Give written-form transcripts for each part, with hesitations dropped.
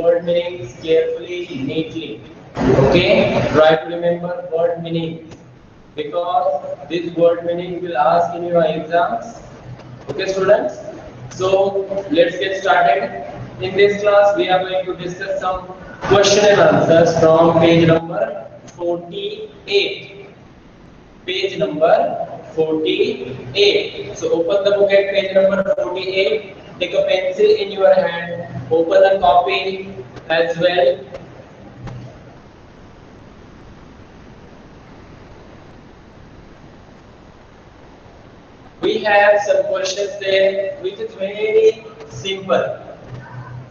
word meanings carefully, neatly. Okay, try to remember word meaning because this word meaning will ask in your exams. Okay, students. So let's get started. In this class, we are going to discuss some question and answers from page number 48. Page number 48. So open the book at page number 48. Take a pencil in your hand. Open a copy as well. We have some questions there which is very simple.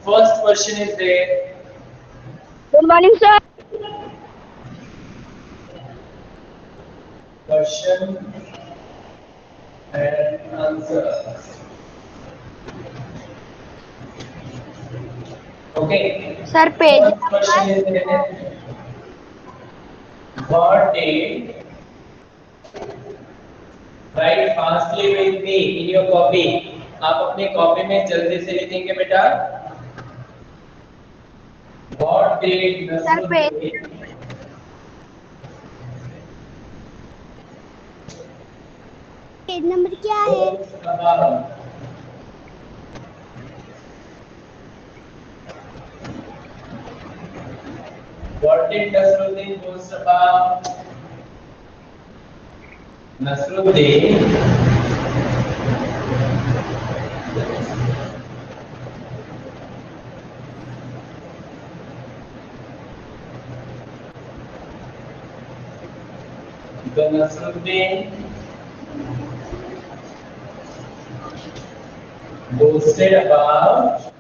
First question is there. Good morning, sir. Question and answer. Okay. Sir, page First question is there. What did write fastly with me in your copy? आप अपने copy में जल्दी से लिखेंगे बेटा. What did sir, page Nasruddin number क्या है? boast about? What did Nasruddin boast about? Nasruddin Nasruddin boasted about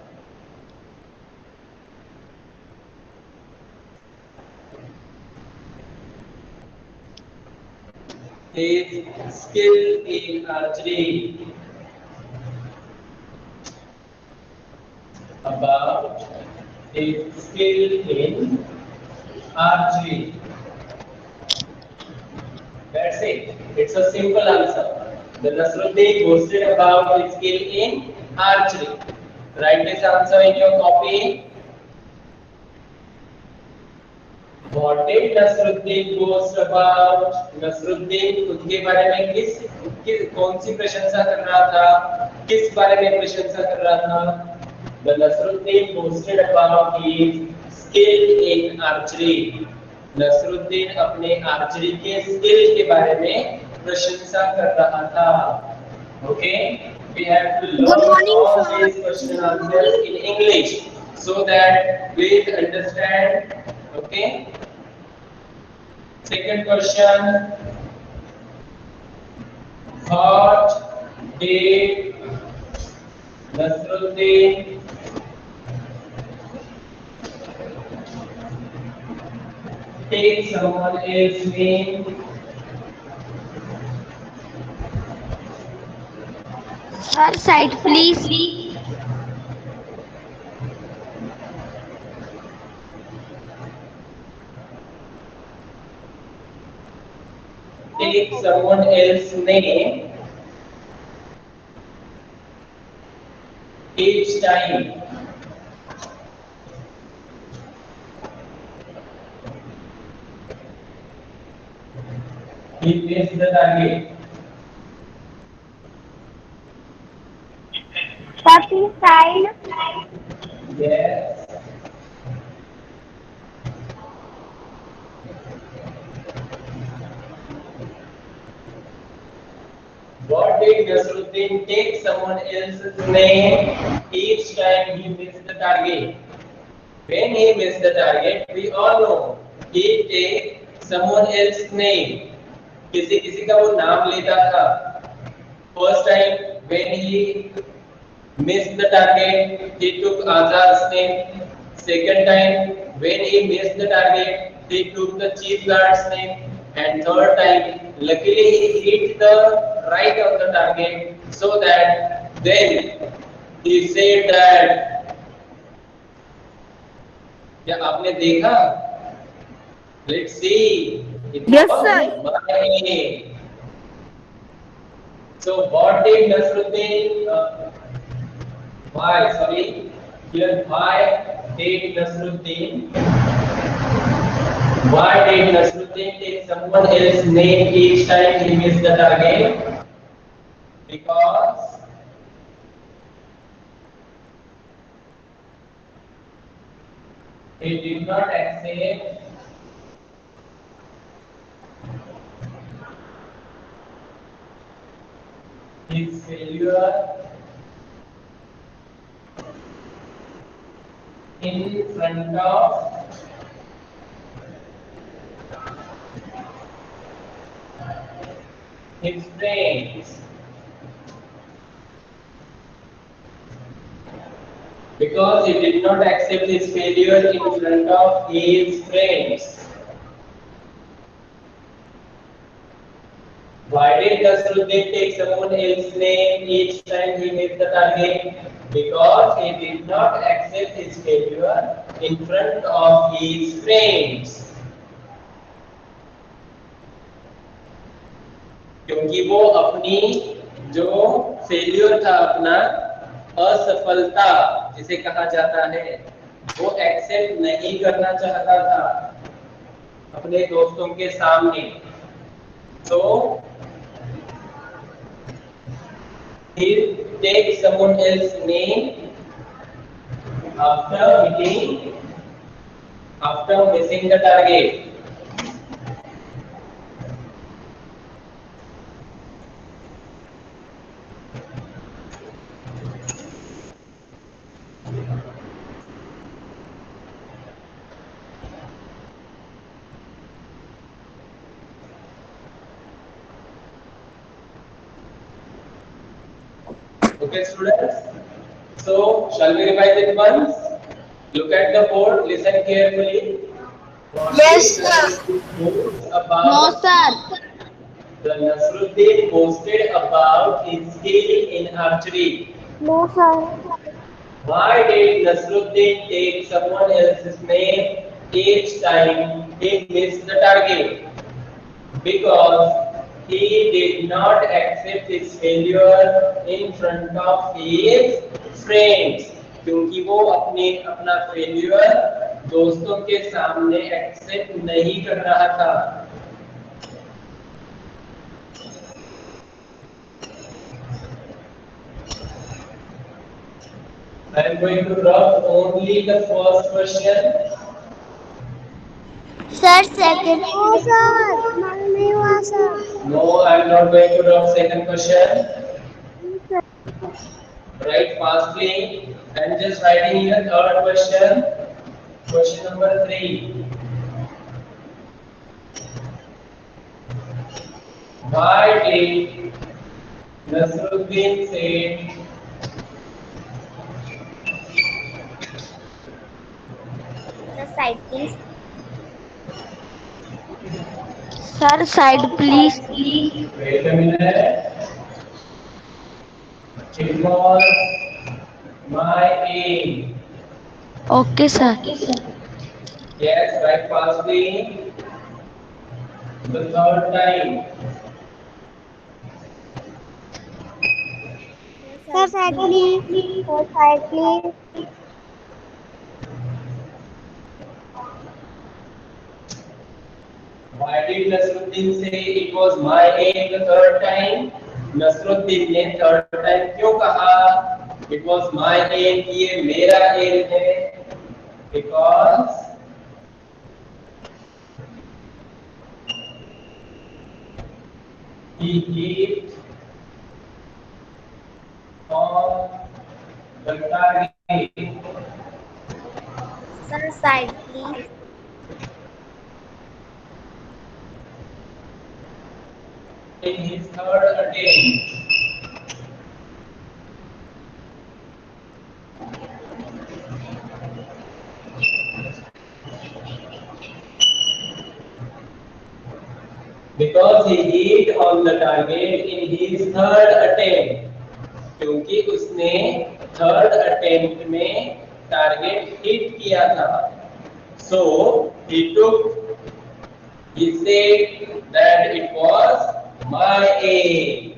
his skill in archery. About his skill in archery. That's it. It's a simple answer. The Nasruddin boasted about his skill in archery. Write this answer in your copy. What did Nasruddin boast about? Nasruddin खुद के बारे में कौन सी प्रशंसा कर रहा था? किस बारे में प्रशंसा कर रहा था? The Nasruddin boasted about his skill in archery. Nasruddin अपने आर्चरी के स्किल के बारे में प्रशंसा कर रहा था. Okay, we have to Good learn morning, all sir. these question answers in English so that we understand. Okay. Second question. What did Nasruddin take someone else's name? Sir, side please. Take someone else's name each time. He missed the target. Sir, please side. Yes. What did Nasruddin take someone else's name each time he missed the target? When he missed the target, we all know he take someone else's name. किसी किसी का वो नाम लेता था. First time when he missed the target, he took Azar's name. Second time when he missed the target, he took the chief guard's name. And third time, luckily he hit the right of the target, so that then he said that. क्या आपने देखा? Let's see. It Yes, was sir. money. So what did Nasruddin? Why? Sorry. Here, why did Nasruddin? Why did Nasruddin take someone else's name each time he missed the target? Because he did not accept his failure in front of his friends. Because he did not accept his failure in front of his friends. Why did Nasruddin take someone else's name each time he missed the target? Because he did not accept his failure in front of his friends. क्योंकि वो अपनी जो failure था, अपना असफलता जिसे कहा जाता है, वो एक्सेप्ट नहीं करना चाहता था अपने दोस्तों के सामने। तो he takes someone else's name after missing the target. Okay, students. So, shall we revise it once? Look at the board. Listen carefully. Yes, sir. No, sir. The Nasruddin posted about his skill in archery. No, sir. Why did Nasruddin take someone else's name each time he missed the target? Because he did not accept his failure in front of his friends. क्योंकि वो अपना failure दोस्तों के सामने accept नहीं कर रहा था। I am going to drop only the first question. Sir, second. No, sir. Sir. No, I am not going to drop second question. Write fastly. I am just writing here third question. Question number 3. Why did Nasruddin say The side, please. Sir, side, please. wait a minute? It was my aim. Okay, sir. Yes, write fastly. The third time. Sir, side, please. Sir, side, please. Why did Nasruddin say it was my aim the third time? Nasruddin ने third time क्यों कहा? It was my aim, ये मेरा aim है. Because he hit on the target. Sir, side, please. In his third attempt. Because he hit on the target in his third attempt. क्योंकि उसने third attempt में target hit किया था. So he said that it was my aim.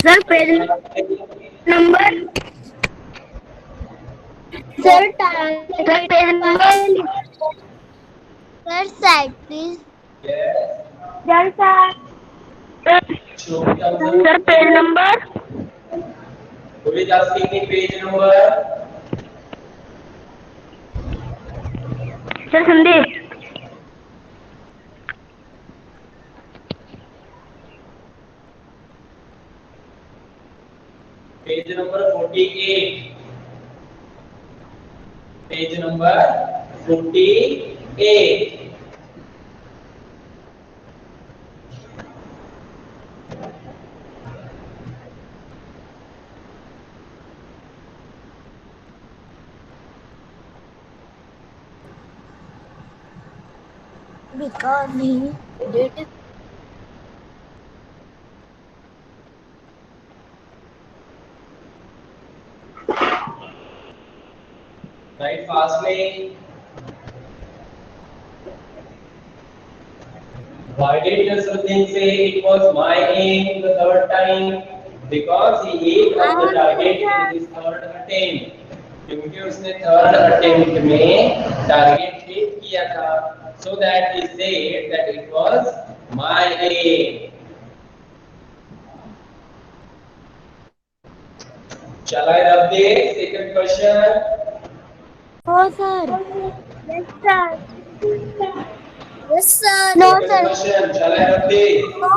Sir, page number. Sir, target number. Sir, side please. Yes. Done, sir. Show me thumbs Sir, up. page number. Who is asking me page number? Sir, Sandeep. Page number 48. Page number 48. Because he did it. Write fastly. Why did Nasruddin say it was my aim the third time? Because he ate I up the answer, target in sir. his third attempt. क्योंकि उसने third attempt में target hit किया था, so that he said that it was my aim. Shall I rub this? Second question. No, sir. Yes, sir. Yes, sir. No, Second sir. question. Shall I rub this? No,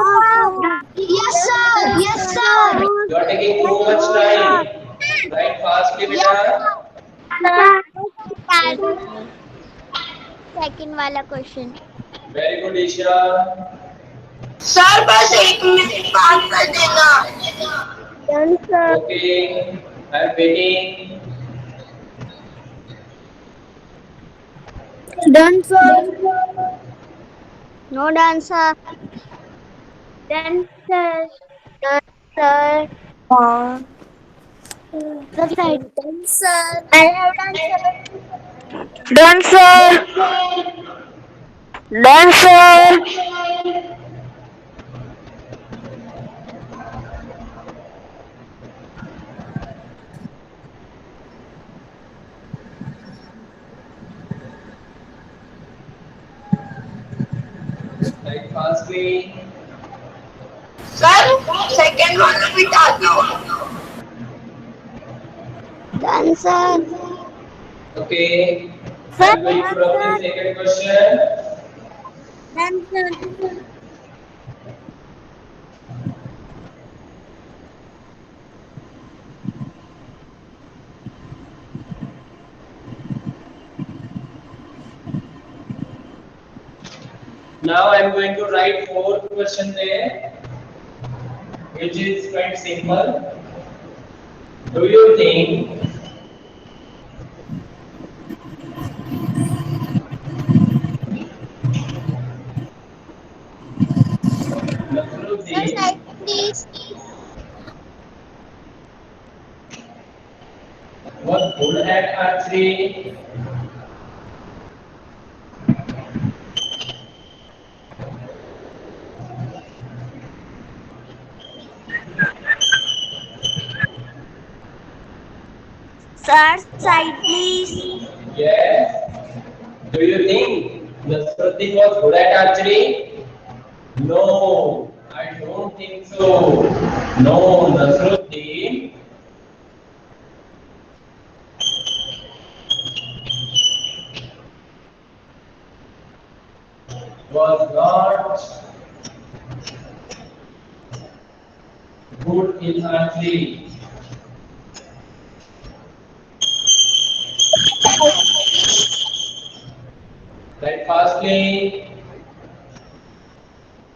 sir. Yes, sir. Yes, sir. You are taking too much time. Write fastly, beta. Sir. Second वाला question Very good, Isha. Sir बस 1 minute बात कर देना done sir Okay, I'm waiting. Done sir no done sir done sir done sir done sir I have done sir done sir done sir Write fastly. Sir second वाला बिठा दो done sir Okay, sir I'm going to done rub the sir second question. Done sir Now I'm going to write fourth question there, which is quite simple. Do you think sir Nasruddin side please was good at archery? Sir side please Yes. Do you think Nasruddin was good at archery? No, I don't think so. No, Nasruddin was not good in archery. Right, fastly.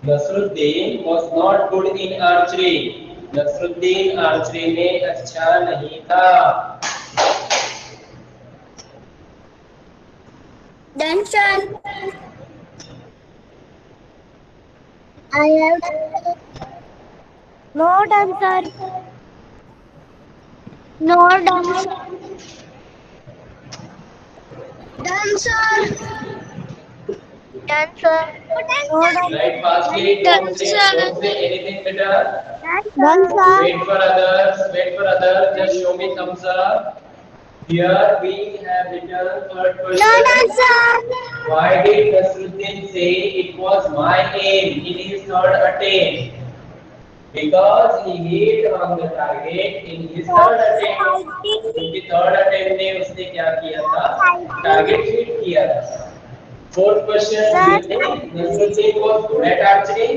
Nasruddin was not good in archery. Nasruddin archery में अच्छा नहीं था. Done sir I have no done sir no done done sir done sir no done Right, fastly. Done sir Don't say anything better. Done sir Wait for others. Wait for others. Just show me thumbs up. Here we have written third No question. answer. Why did Nasruddin say it was my aim in his third attempt? Because he hit on the target in his third attempt. क्योंकि third attempt में उसने क्या किया था, target hit किया था. Fourth question, do you think Nasruddin was good at archery?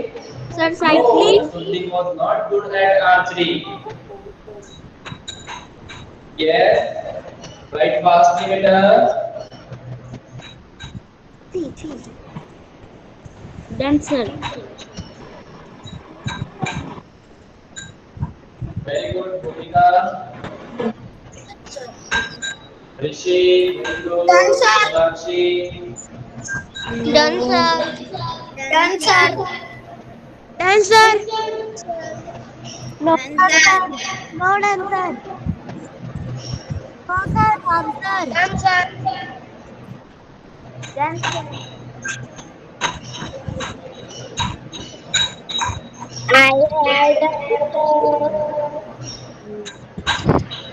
Sir, No, side please. Nasruddin was not good at archery. Yes, write fastly beta. Done, sir. Very good, Bhumika. Rishi, very good. Done, sir. Sonakshi. Done, sir. Done, sir. Done, sir. No answer. No answer. No sir. Answer. Answer. Done, sir.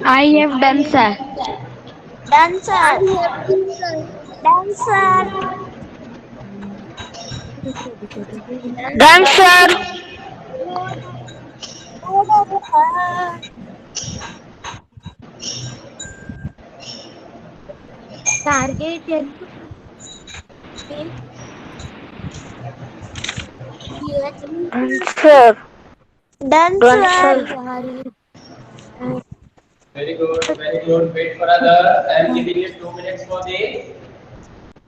I have done, sir. Done, sir. Done, sir. Done, sir. Target answer. Done, sir. Very good, very good. Wait for others. I am giving you 2 minutes for this.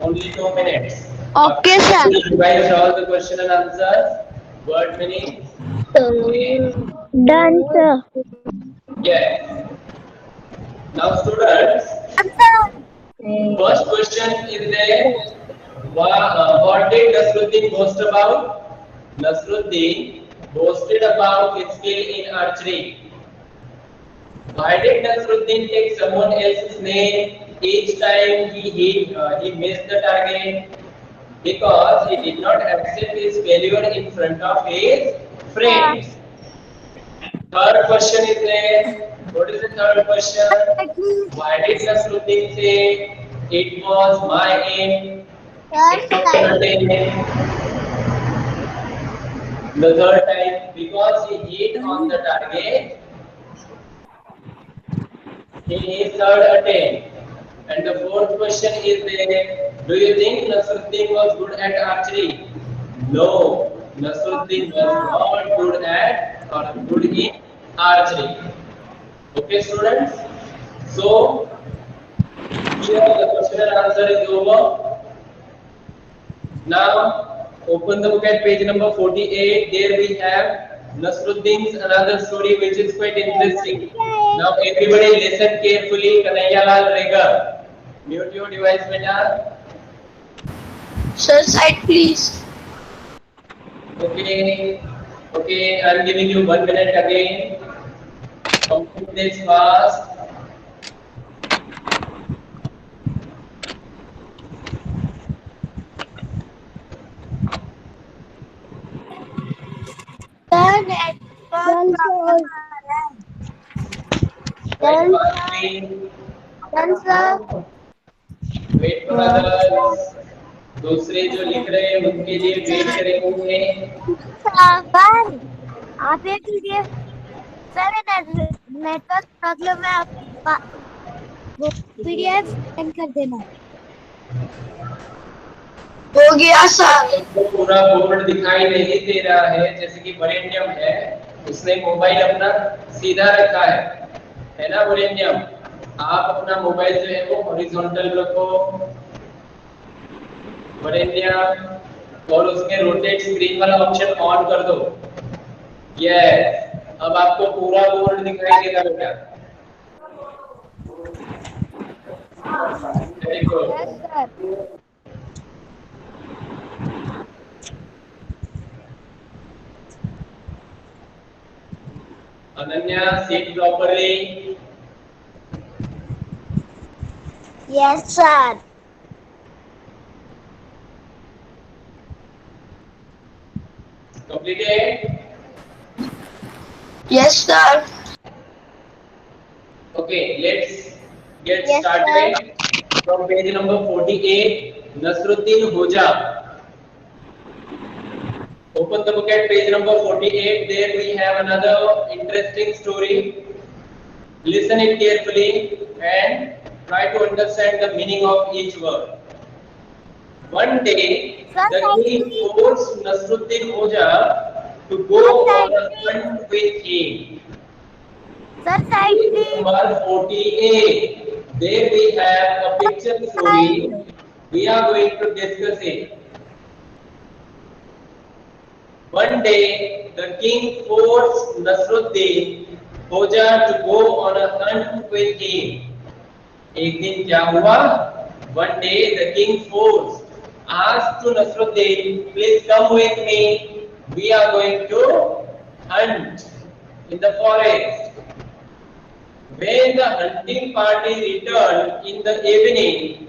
Only 2 minutes. Okay, sir. Revise all the question and answers. Word meaning. Okay. Done, sir. Yes. Now, students, first question is there. What did Nasruddin boast about? Nasruddin boasted about his skill in archery. Why did Nasruddin take someone else's name each time he missed the target? Because he did not accept his failure in front of his friends. Third question is there. What is the third question? Why did Nasruddin say it was my aim? The third time, because he hit on the target in his third attempt. And the fourth question is there. Do you think Nasruddin was good at archery? No, Nasruddin was not good at or good in archery. Okay, students. So here the question and answer is over. Now open the book at page number 48. There we have Nasruddin's another story which is quite interesting. Now everybody listen carefully. Kanaiyalal Regar. Mute your device, beta. Sir, side please. Okay. Okay, I'm giving you 1 minute again. Complete this fast. Done, sir. Write fastly. Done, sir. Wait for others. दूसरे जो लिख रहे हैं उनके लिए wait करेंगे. Sir आप ये कीजिए सर नेटवर्क प्रॉब्लम है आप वो पीडीएफ सेंड कर देना हो गया सर. तो पूरा बोर्ड दिखाई नहीं दे रहा है जैसे कि वरेण्यम है उसने मोबाइल अपना सीधा रखा है ना वरेण्यम. आप अपना मोबाइल जो है वो हॉरिजॉन्टल रखो वरेण्यम और उसमें रोटेट स्क्रीन वाला ऑप्शन ऑन कर दो. यस, अब आपको पूरा बोर्ड दिखाई देगा बेटा. Very good. Ananya, sit properly. Yes, sir. Completed? Yes, sir. Okay, let's Get Yes, started from page number 48. Nasruddin Hoja. Open the book at page number 48. There we have another interesting story. Listen it carefully and try to understand the meaning of each word. One day, Sir, the side king please. forced Nasruddin Hoja to go Sir, on side a please. hunt with him. Sir, side Page please. number 48. There we have a picture story. Side. We are going to discuss it. One day, the king forced Nasruddin Hoja to go on a hunt with him. एक दिन क्या हुआ? One day, the king forced, asked to Nasruddin, please come with me. We are going to hunt in the forest. When the hunting party returned in the evening,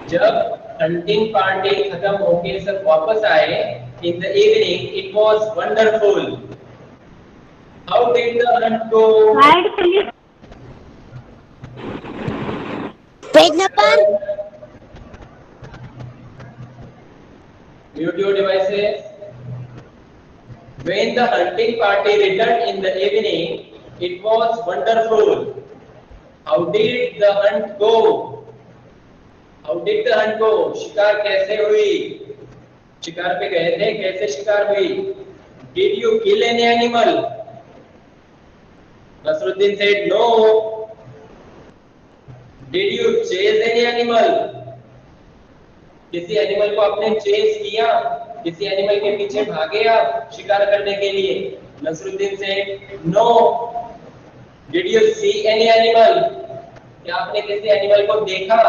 जब hunting party खत्म होके सब वापस आए, in the evening, it was wonderful. How did the hunt go? Side please. Page number. Mute your devices. When the hunting party returned in the evening, it was wonderful. How did the hunt go? How did the hunt go? शिकार कैसे हुई? शिकार पे गए थे, कैसे शिकार हुई? Did you kill any animal? Nasruddin said no. Did you chase any animal? किसी एनिमल को आपने चेस किया? किसी एनिमल के पीछे भागे आप शिकार करने के लिए? Nasruddin said no. Did you see any animal? क्या आपने किसी एनिमल को देखा?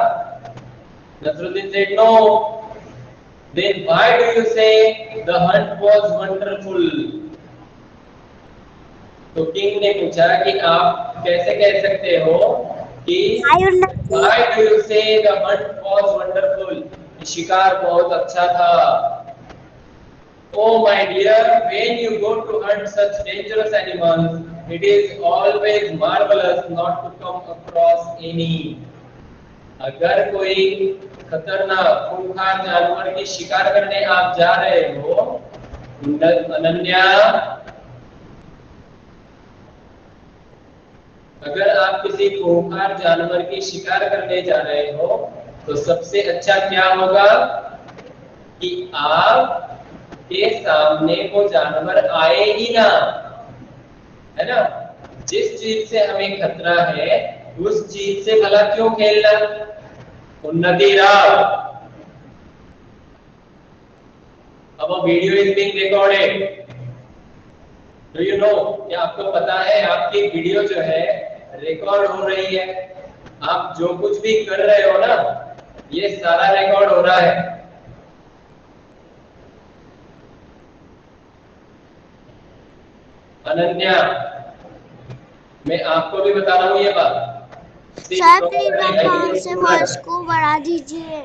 Nasruddin said no. Then why do you say the hunt was wonderful? तो किंग ने पूछा कि आप कैसे कह सकते हो कि why do you say the hunt was wonderful? शिकार बहुत अच्छा था. Oh my dear, when you go to hunt such dangerous animals, it is always marvelous not to come across any. अगर कोई खतरनाक खूंखार जानवर की शिकार करने आप जा रहे हो, अनन्या, अगर आप किसी खूंखार जानवर की शिकार करने जा रहे हो, तो सबसे अच्छा क्या होगा कि आप के सामने वो जानवर आए ही ना, है ना? जिस चीज से हमें खतरा है उस चीज से भला क्यों खेलना? उन्नति राव, अब video is being recorded. Do you know? क्या आपको पता है आपकी वीडियो जो है रिकॉर्ड हो रही है? आप जो कुछ भी कर रहे हो ना, ये सारा रिकॉर्ड हो रहा है. अनन्या, मैं आपको भी बता रहा हूँ ये बात. सर प्लीज आप से वॉइस को बढ़ा दीजिए.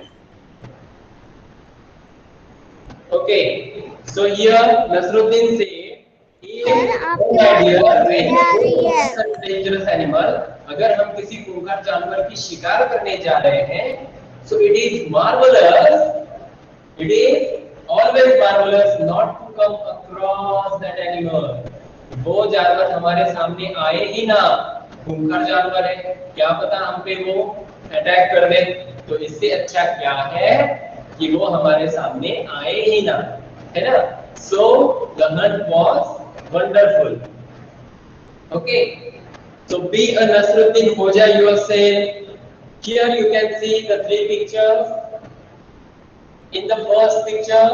ओके, सो हियर नसरुद्दीन से डेंजरस एनिमल, अगर हम किसी खूंखार जानवर की शिकार करने जा रहे हैं, so it is marvellous, it is always marvellous not to come across that animal. वो जानवर हमारे सामने आए ही ना. खूंखार जानवर है, क्या पता हम पे वो अटैक कर दे. तो इससे अच्छा क्या है कि वो हमारे सामने आए ही ना, है ना? So the hunt was wonderful. Okay, so be a Nasruddin Hoja yourself. Here you can see the three pictures. In the first picture,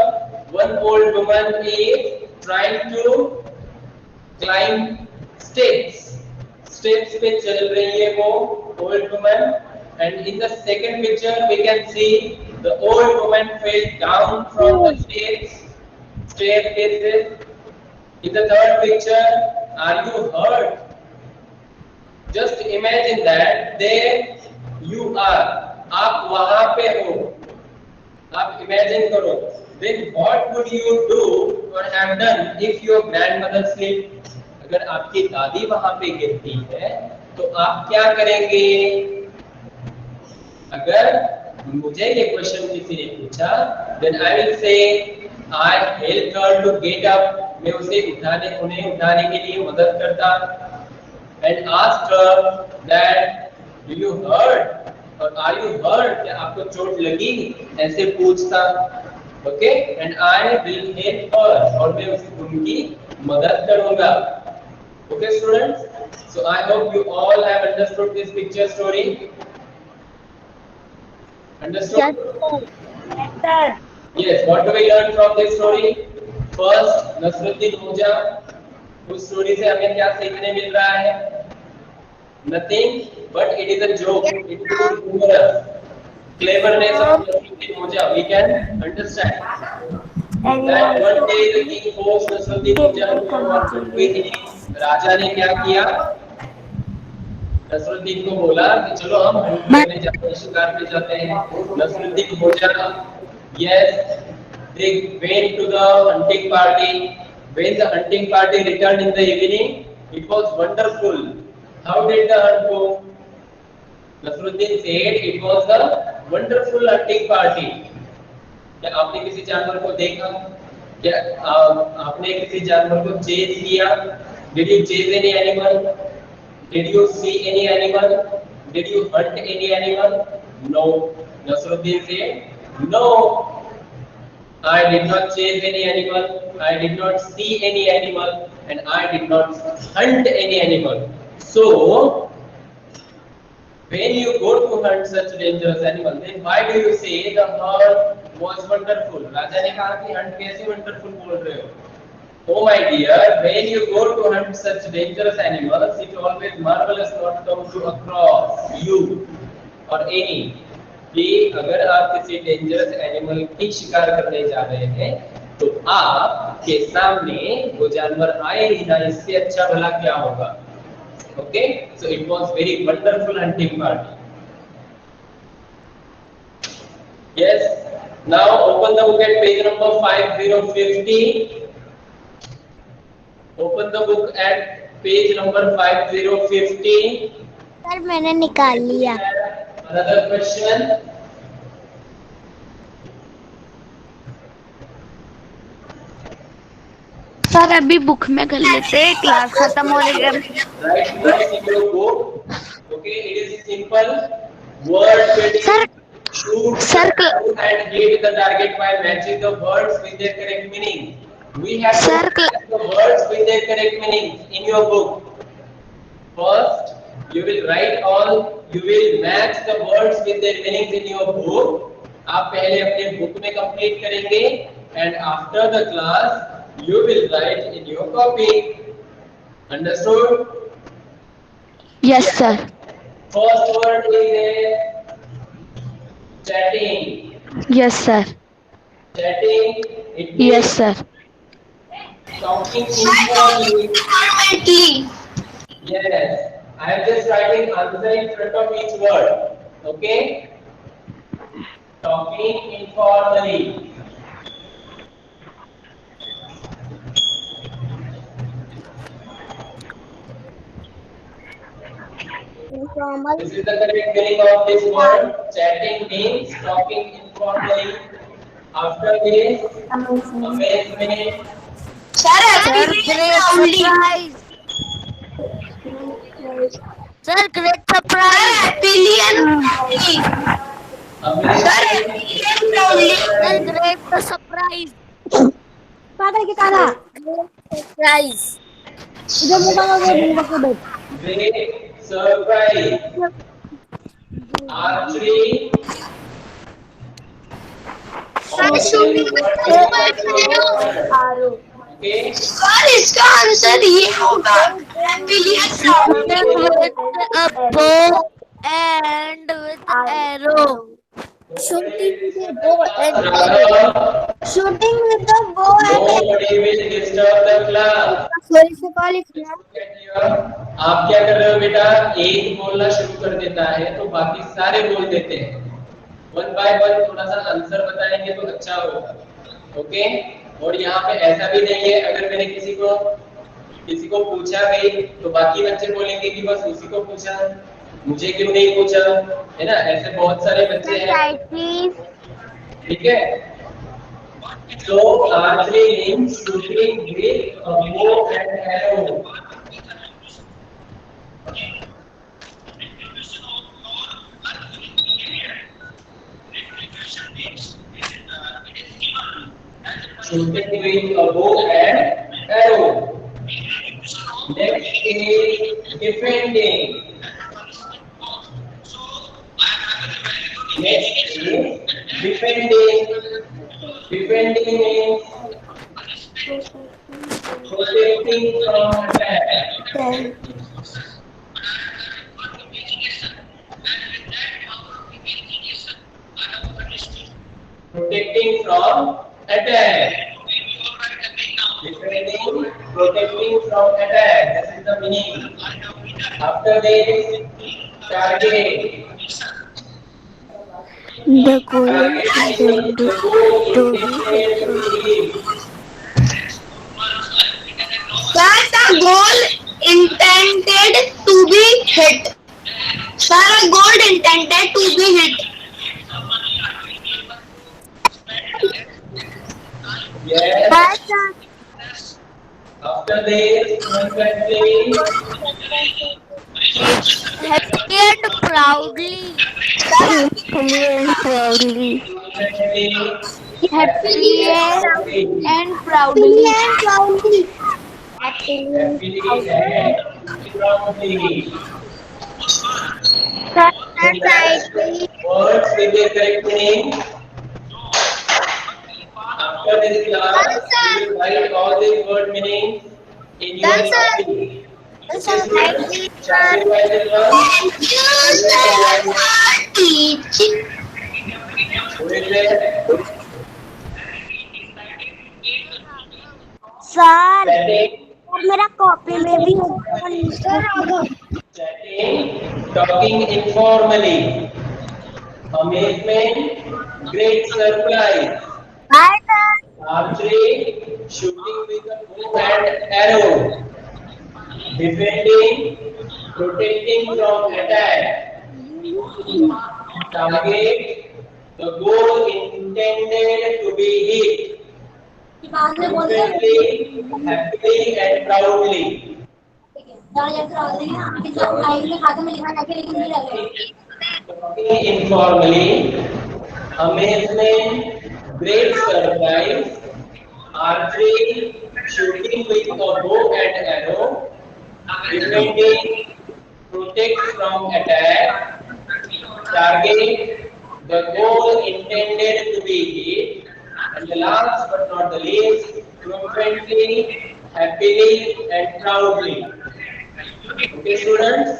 one old woman is trying to climb steps. Steps पे चल रही है वो old woman. And in the second picture, we can see the old woman fell down from the staircases. In the third picture, are you hurt? Just imagine that there you are. आप वहां पे हो. आप imagine करो. Then what would you do or have done if your grandmother slipped? अगर आपकी दादी वहां पे गिरती है, तो आप क्या करेंगे? अगर मुझे ये क्वेश्चन किसी ने पूछा, then I will say I helped her to get up. मैं उसे उन्हें उठाने के लिए मदद करता। And asked her that do you hurt और are you hurt? क्या आपको चोट लगी? ऐसे पूछता। Okay? And I will help her और मैं उनकी मदद करूँगा। Okay, students? So I hope you all have understood this picture story. Understood? Yes, sir. Yes. What do we learn from this story? First, Nasruddin होजा। उस स्टोरी से हमें क्या सीखने मिल रहा है? Nothing, but it is a joke. It is humorous. Cleverness of Nasruddin Hoja. We can understand that one day the king forced Nasruddin Hoja to confront with him. राजा ने क्या किया? नसरुद्दीन को बोला कि चलो हम हंट करने जाते हैं, शिकार पे जाते हैं। नसरुद्दीन होजा, yes, they went to the hunting party. When the hunting party returned in the evening, it was wonderful. How did the hunt go? Nasruddin said it was a wonderful hunting party. क्या आपने किसी जानवर को देखा? क्या आपने किसी जानवर को चेज किया? Did you chase any animal? Did you see any animal? Did you hunt any animal? No. Nasruddin said, no. I did not chase any animal. I did not see any animal, and I did not hunt any animal. So, when you go to hunt such dangerous animal, then why do you say the hunt was wonderful? राजा ने कहा कि hunt कैसे wonderful बोल रहे हो? Oh my dear, when you go to hunt such dangerous animals, it always marvelous not come to across you or any. कि अगर आप किसी डेंजरस एनिमल की शिकार करने जा रहे हैं, तो आपके सामने वो जानवर आए ही ना, इससे अच्छा भला क्या होगा? Okay, so it was very wonderful hunting party. Yes. Now open the book at page number 5050. Open the book at page number 5050. Sir मैंने निकाल लिया। Another question. सर अभी बुक में कर लेते, क्लास खत्म हो रही है। Write words in your book. Okay, it is simple. Word fitting. Sir, Shoot sir, and hit the target by matching the words with their correct meaning. We have to match the words with their correct meaning in your book. First, you will write all. You will match the words with their meanings in your book. आप पहले अपने book में complete करेंगे, and after the class, you will write in your copy. Understood? Yes, sir. First word is chatting. Yes, sir. Chatting. It means Yes, sir. talking informally. Yes. I am just writing answer in front of each word. Okay? Talking informally. This is the correct meaning of this word. Chatting means talking informally. After this, amazement. Sir, great surprise. Sir, great surprise. Sir, great surprise. पागल की तारा। Surprise. इधर मुका दो। Great surprise. Archery. Okay. इसका answer ये होगा। With a bow and with arrow. Shooting with a bow and arrow. Shooting with a bow and arrow. Nobody will disturb the class. Sorry से call लिखना। आप क्या कर रहे हो बेटा? एक बोलना शुरू कर देता है तो बाकी सारे बोल देते हैं। वन बाय वन थोड़ा सा आंसर बताएंगे तो अच्छा होगा। ओके? और यहाँ पे ऐसा भी नहीं है, अगर मैंने किसी को किसी को पूछा भी तो बाकी बच्चे बोलेंगे कि बस उसी को पूछा, मुझे क्यों नहीं पूछा, है ना? ऐसे बहुत सारे बच्चे हैं, ठीक है? So archery means shooting with a bow and arrow. Shooting with a bow and arrow. Next is defending. Next is defending. Defending means protecting from attack. Protecting from attack. Defending, protecting from attack. This is the meaning. After this, target. The goal Target is means the goal to is be intended hit. to be hit. Sir, the goal intended to be hit. Sir, a goal intended to be hit. Yes. After this, one country. Happy and proudly. Happily and proudly. Happily and proudly. Happily and proudly. Words with the correct meaning. After this class, you will write all these word meanings in your copy. Okay, students, shall we write this one? Who is there? Sir, Chatting, मेरा copy में भी chatting, talking informally. Amazement, great surprise. Hi, sir. Archery, shooting with a bow and arrow. Defending, protecting from attack. Target, the goal intended to be hit. Frequently, happily and proudly. Talking informally, amazement, great surprise, archery, shooting with a bow and arrow, defending, protect from attack, target, the goal intended to be hit, and the last but not the least, frequently, happily and proudly. Okay, students?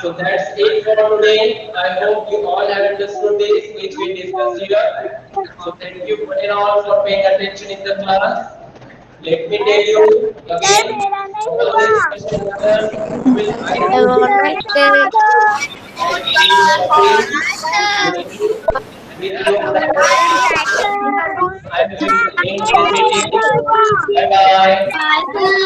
So that's it for today. I hope you all have understood this, which we discussed here. So thank you one and all for paying attention in the class. Let me tell you again, all this discussion will Have a nice day. I will be Bye bye.